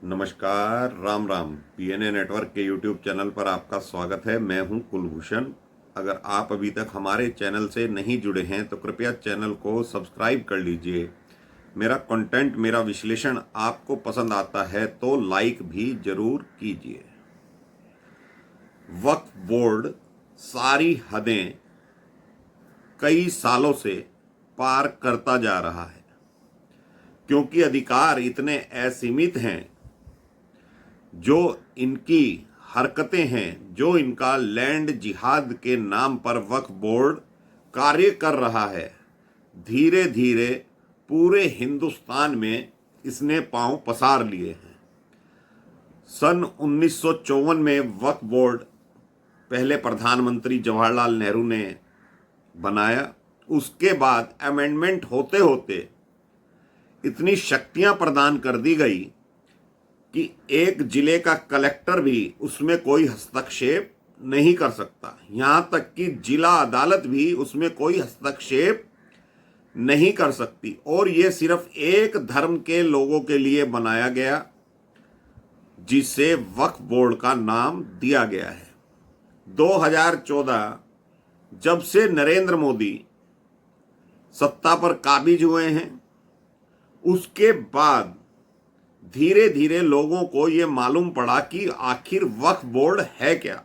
नमस्कार, Ram Ram. PNA network के YouTube channel पर आपका स्वागत है। मैं हूं कुलभूषण। अगर आप अभी तक हमारे चैनल से नहीं जुड़े हैं तो कृपया चैनल को सब्सक्राइब कर लीजिए। मेरा कंटेंट, मेरा विश्लेषण आपको पसंद आता है तो लाइक भी जरूर कीजिए। वक्फ बोर्ड सारी हदें कई सालों से पार करता जा रहा है, क्योंकि अधिकार इतने असीमित हैं। जो इनकी हरकतें हैं, जो इनका लैंड जिहाद के नाम पर वक्फ बोर्ड कार्य कर रहा है, धीरे धीरे पूरे हिंदुस्तान में इसने पांव पसार लिए हैं। सन 1954 में वक्फ बोर्ड पहले प्रधानमंत्री जवाहरलाल नेहरू ने बनाया। उसके बाद अमेंडमेंट होते होते इतनी शक्तियां प्रदान कर दी गई कि एक जिले का कलेक्टर भी उसमें कोई हस्तक्षेप नहीं कर सकता। यहां तक कि जिला अदालत भी उसमें कोई हस्तक्षेप नहीं कर सकती। और ये सिर्फ एक धर्म के लोगों के लिए बनाया गया, जिसे वक्फ बोर्ड का नाम दिया गया है। 2014 जब से नरेंद्र मोदी सत्ता पर काबिज हुए हैं, उसके बाद धीरे धीरे लोगों को यह मालूम पड़ा कि आखिर वक्फ बोर्ड है क्या।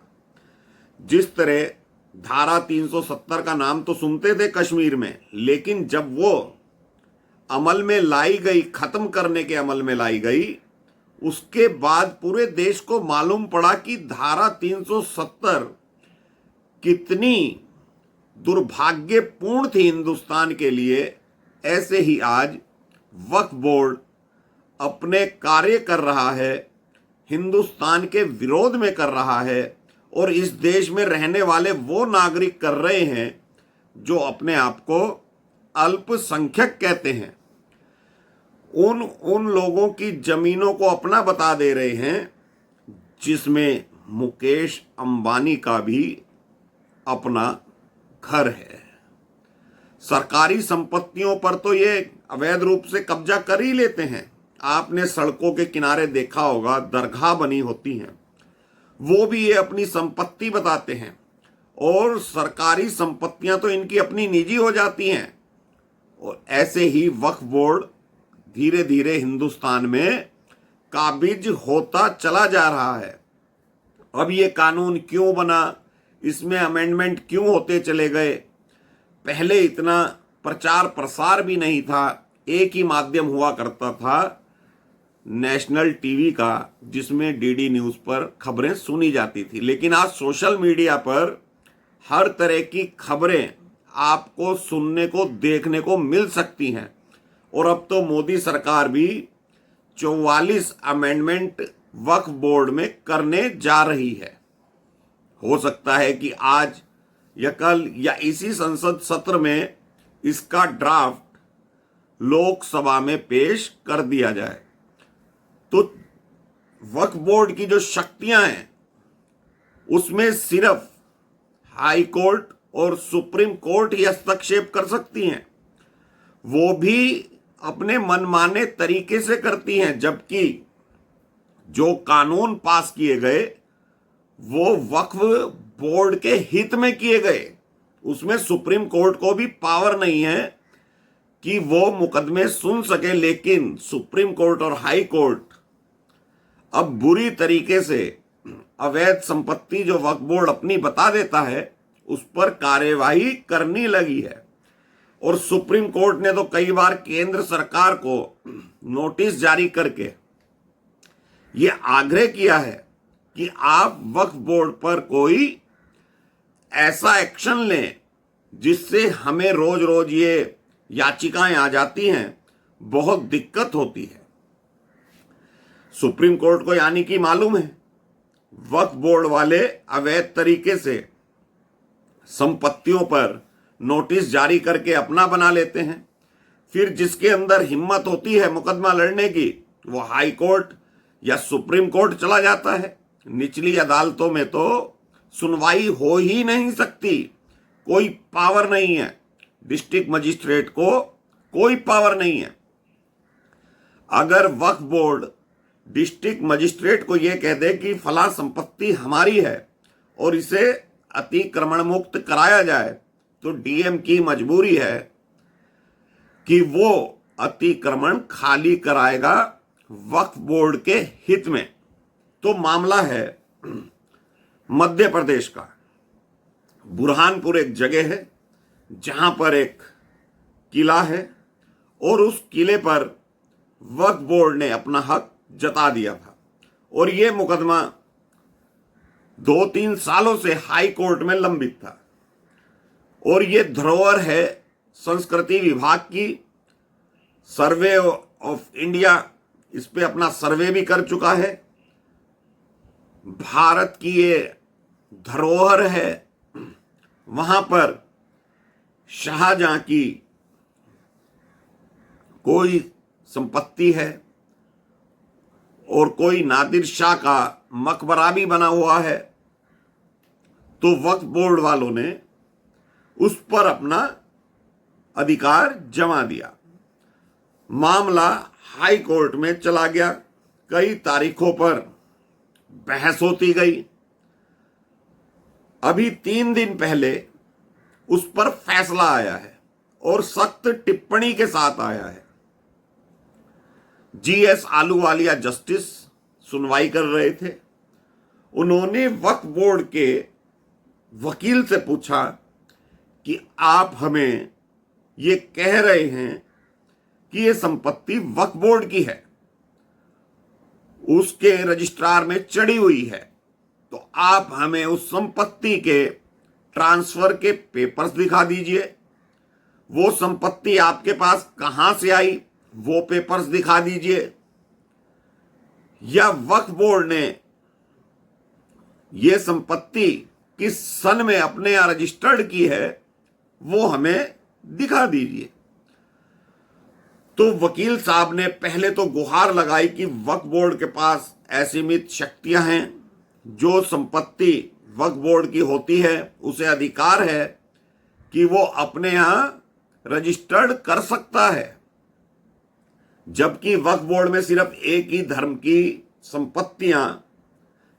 जिस तरह धारा 370 का नाम तो सुनते थे कश्मीर में, लेकिन जब वो अमल में लाई गई, खत्म करने के अमल में लाई गई, उसके बाद पूरे देश को मालूम पड़ा कि धारा 370 कितनी दुर्भाग्यपूर्ण थी हिंदुस्तान के लिए। ऐसे ही आज वक्फ बोर्ड अपने कार्य कर रहा है, हिंदुस्तान के विरोध में कर रहा है, और इस देश में रहने वाले वो नागरिक कर रहे हैं जो अपने आप को अल्पसंख्यक कहते हैं। उन लोगों की जमीनों को अपना बता दे रहे हैं, जिसमें मुकेश अंबानी का भी अपना घर है। सरकारी संपत्तियों पर तो ये अवैध रूप से कब्जा कर ही लेते हैं। आपने सड़कों के किनारे देखा होगा, दरगाह बनी होती हैं, वो भी ये अपनी संपत्ति बताते हैं। और सरकारी संपत्तियां तो इनकी अपनी निजी हो जाती हैं। और ऐसे ही वक्फ बोर्ड धीरे धीरे हिंदुस्तान में काबिज होता चला जा रहा है। अब ये कानून क्यों बना, इसमें अमेंडमेंट क्यों होते चले गए? पहले इतना प्रचार प्रसार भी नहीं था। एक ही माध्यम हुआ करता था, नेशनल टीवी का, जिसमें डीडी न्यूज़ पर खबरें सुनी जाती थी। लेकिन आज सोशल मीडिया पर हर तरह की खबरें आपको सुनने को, देखने को मिल सकती हैं। और अब तो मोदी सरकार भी 44 अमेंडमेंट वक्फ बोर्ड में करने जा रही है। हो सकता है कि आज या कल या इसी संसद सत्र में इसका ड्राफ्ट लोकसभा में पेश कर दिया जाए। तो वक्फ बोर्ड की जो शक्तियां हैं, उसमें सिर्फ हाई कोर्ट और सुप्रीम कोर्ट ही हस्तक्षेप कर सकती हैं। वो भी अपने मनमाने तरीके से करती हैं, जबकि जो कानून पास किए गए वो वक्फ बोर्ड के हित में किए गए। उसमें सुप्रीम कोर्ट को भी पावर नहीं है कि वो मुकदमे सुन सके। लेकिन सुप्रीम कोर्ट और हाई कोर्ट अब बुरी तरीके से अवैध संपत्ति जो वक्फ बोर्ड अपनी बता देता है, उस पर कार्यवाही करने लगी है। और सुप्रीम कोर्ट ने तो कई बार केंद्र सरकार को नोटिस जारी करके ये आग्रह किया है कि आप वक्फ बोर्ड पर कोई ऐसा एक्शन लें जिससे हमें रोज रोज ये याचिकाएं आ जाती हैं, बहुत दिक्कत होती है। सुप्रीम कोर्ट को यानी कि मालूम है वक्फ बोर्ड वाले अवैध तरीके से संपत्तियों पर नोटिस जारी करके अपना बना लेते हैं। फिर जिसके अंदर हिम्मत होती है मुकदमा लड़ने की, वो हाई कोर्ट या सुप्रीम कोर्ट चला जाता है। निचली अदालतों में तो सुनवाई हो ही नहीं सकती, कोई पावर नहीं है। डिस्ट्रिक्ट मजिस्ट्रेट को कोई पावर नहीं है। अगर वक्फ बोर्ड डिस्ट्रिक्ट मजिस्ट्रेट को यह कह दे कि फला संपत्ति हमारी है और इसे अतिक्रमण मुक्त कराया जाए, तो डीएम की मजबूरी है कि वो अतिक्रमण खाली कराएगा वक्फ बोर्ड के हित में। तो मामला है मध्य प्रदेश का। बुरहानपुर एक जगह है जहां पर एक किला है और उस किले पर वक्फ बोर्ड ने अपना हक जता दिया था और ये मुकदमा 2-3 सालों से हाई कोर्ट में लंबित था और ये धरोहर है संस्कृति विभाग की। सर्वे ऑफ इंडिया इस पे अपना सर्वे भी कर चुका है। भारत की ये धरोहर है। वहां पर शाहजहां की कोई संपत्ति है और कोई नादिर शाह का मकबरा भी बना हुआ है। तो वक्फ बोर्ड वालों ने उस पर अपना अधिकार जमा दिया। मामला हाई कोर्ट में चला गया। कई तारीखों पर बहस होती गई। अभी 3 दिन पहले उस पर फैसला आया है और सख्त टिप्पणी के साथ आया है। जीएस आलूवालिया जस्टिस सुनवाई कर रहे थे। उन्होंने वक्फ बोर्ड के वकील से पूछा कि आप हमें ये कह रहे हैं कि ये संपत्ति वक्फ बोर्ड की है, उसके रजिस्ट्रार में चढ़ी हुई है, तो आप हमें उस संपत्ति के ट्रांसफर के पेपर्स दिखा दीजिए। वो संपत्ति आपके पास कहां से आई वो पेपर्स दिखा दीजिए। या वक्फ बोर्ड ने ये संपत्ति किस सन में अपने यहां रजिस्टर्ड की है वो हमें दिखा दीजिए। तो वकील साहब ने पहले तो गुहार लगाई कि वक्फ बोर्ड के पास असीमित शक्तियां हैं। जो संपत्ति वक्फ बोर्ड की होती है उसे अधिकार है कि वो अपने यहां रजिस्टर्ड कर सकता है, जबकि वक्फ बोर्ड में सिर्फ एक ही धर्म की संपत्तियां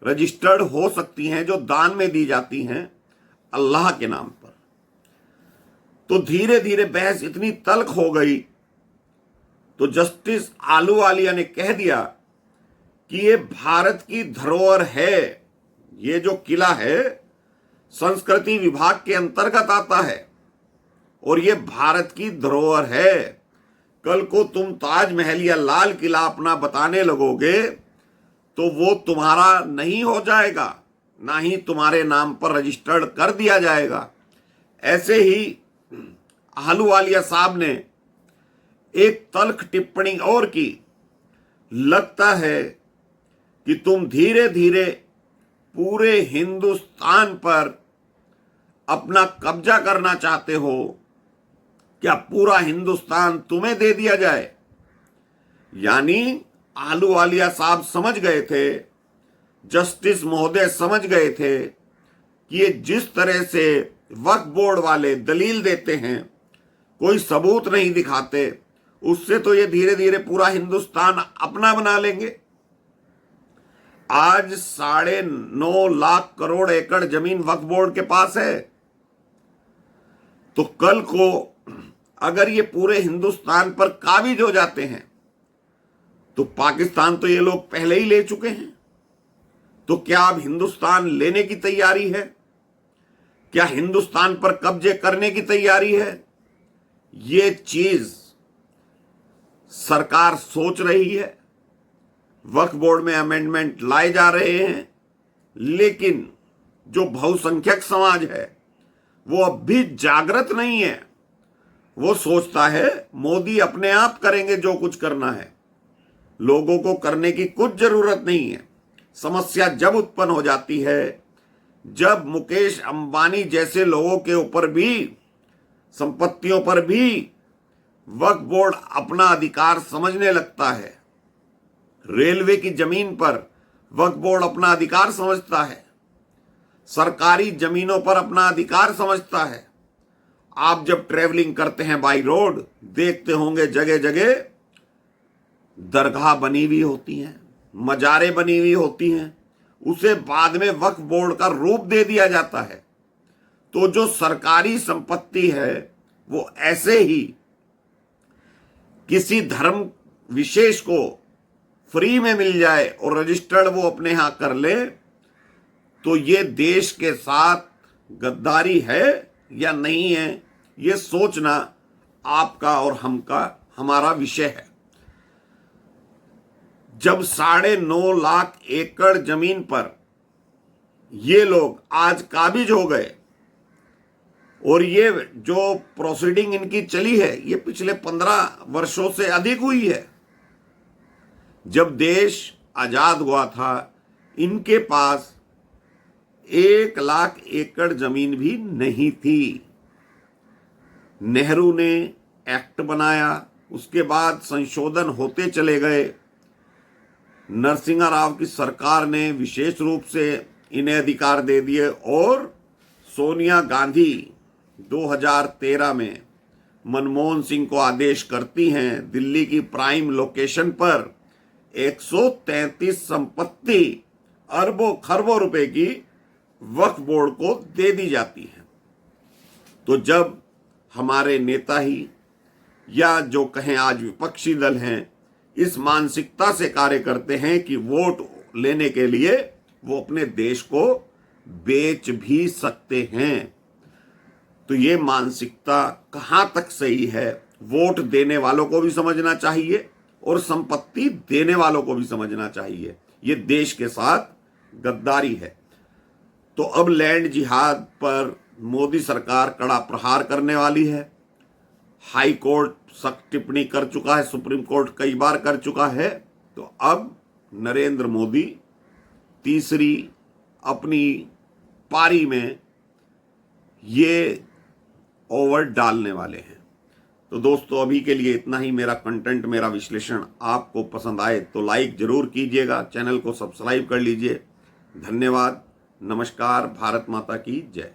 रजिस्टर्ड हो सकती हैं जो दान में दी जाती हैं अल्लाह के नाम पर। तो धीरे धीरे बहस इतनी तल्ख हो गई तो जस्टिस आलूवालिया ने कह दिया कि ये भारत की धरोहर है। ये जो किला है संस्कृति विभाग के अंतर्गत आता है और ये भारत की धरोहर है। कल को तुम ताजमहल या लाल किला अपना बताने लगोगे तो वो तुम्हारा नहीं हो जाएगा, ना ही तुम्हारे नाम पर रजिस्टर्ड कर दिया जाएगा। ऐसे ही आलूवालिया साहब ने एक तल्ख टिप्पणी और की। लगता है कि तुम धीरे धीरे पूरे हिंदुस्तान पर अपना कब्जा करना चाहते हो। क्या पूरा हिंदुस्तान तुम्हें दे दिया जाए? यानी आलूवालिया साहब समझ गए थे, जस्टिस महोदय समझ गए थे कि ये जिस तरह से वक्फ बोर्ड वाले दलील देते हैं, कोई सबूत नहीं दिखाते, उससे तो ये धीरे धीरे पूरा हिंदुस्तान अपना बना लेंगे। आज 9.5 लाख करोड़ एकड़ जमीन वक्फ बोर्ड के पास है। तो कल को अगर ये पूरे हिंदुस्तान पर काबिज हो जाते हैं तो पाकिस्तान तो ये लोग पहले ही ले चुके हैं। तो क्या अब हिंदुस्तान लेने की तैयारी है? क्या हिंदुस्तान पर कब्जे करने की तैयारी है? ये चीज सरकार सोच रही है। वक्फ बोर्ड में अमेंडमेंट लाए जा रहे हैं, लेकिन जो बहुसंख्यक समाज है वो अब भी जागृत नहीं है। वो सोचता है मोदी अपने आप करेंगे जो कुछ करना है, लोगों को करने की कुछ जरूरत नहीं है। समस्या जब उत्पन्न हो जाती है जब मुकेश अंबानी जैसे लोगों के ऊपर भी, संपत्तियों पर भी वक्फ बोर्ड अपना अधिकार समझने लगता है। रेलवे की जमीन पर वक्फ बोर्ड अपना अधिकार समझता है, सरकारी जमीनों पर अपना अधिकार समझता है। आप जब ट्रेवलिंग करते हैं बाई रोड देखते होंगे जगह जगह दरगाह बनी हुई होती हैं, मजारें बनी हुई होती हैं, उसे बाद में वक्फ बोर्ड का रूप दे दिया जाता है। तो जो सरकारी संपत्ति है वो ऐसे ही किसी धर्म विशेष को फ्री में मिल जाए और रजिस्टर्ड वो अपने यहां कर ले, तो ये देश के साथ गद्दारी है या नहीं है, ये सोचना आपका और हमारा विषय है। जब 9.5 लाख एकड़ जमीन पर ये लोग आज काबिज हो गए, और ये जो प्रोसीडिंग इनकी चली है ये पिछले 15 वर्षों से अधिक हुई है। जब देश आजाद हुआ था इनके पास 1 लाख एकड़ जमीन भी नहीं थी। नेहरू ने एक्ट बनाया, उसके बाद संशोधन होते चले गए। नरसिंह राव की सरकार ने विशेष रूप से इन्हें अधिकार दे दिए, और सोनिया गांधी 2013 में मनमोहन सिंह को आदेश करती हैं, दिल्ली की प्राइम लोकेशन पर 133 संपत्ति अरबों खरबों रुपए की वक्फ बोर्ड को दे दी जाती है। तो जब हमारे नेता ही या जो कहें आज विपक्षी दल हैं इस मानसिकता से कार्य करते हैं कि वोट लेने के लिए वो अपने देश को बेच भी सकते हैं, तो ये मानसिकता कहां तक सही है, वोट देने वालों को भी समझना चाहिए और संपत्ति देने वालों को भी समझना चाहिए। ये देश के साथ गद्दारी है। तो अब लैंड जिहाद पर मोदी सरकार कड़ा प्रहार करने वाली है। हाई कोर्ट सख्त टिप्पणी कर चुका है, सुप्रीम कोर्ट कई बार कर चुका है। तो अब नरेंद्र मोदी तीसरी अपनी पारी में ये ओवर डालने वाले हैं। तो दोस्तों अभी के लिए इतना ही। मेरा कंटेंट, मेरा विश्लेषण आपको पसंद आए तो लाइक जरूर कीजिएगा, चैनल को सब्सक्राइब कर लीजिए। धन्यवाद। नमस्कार। भारत माता की जय।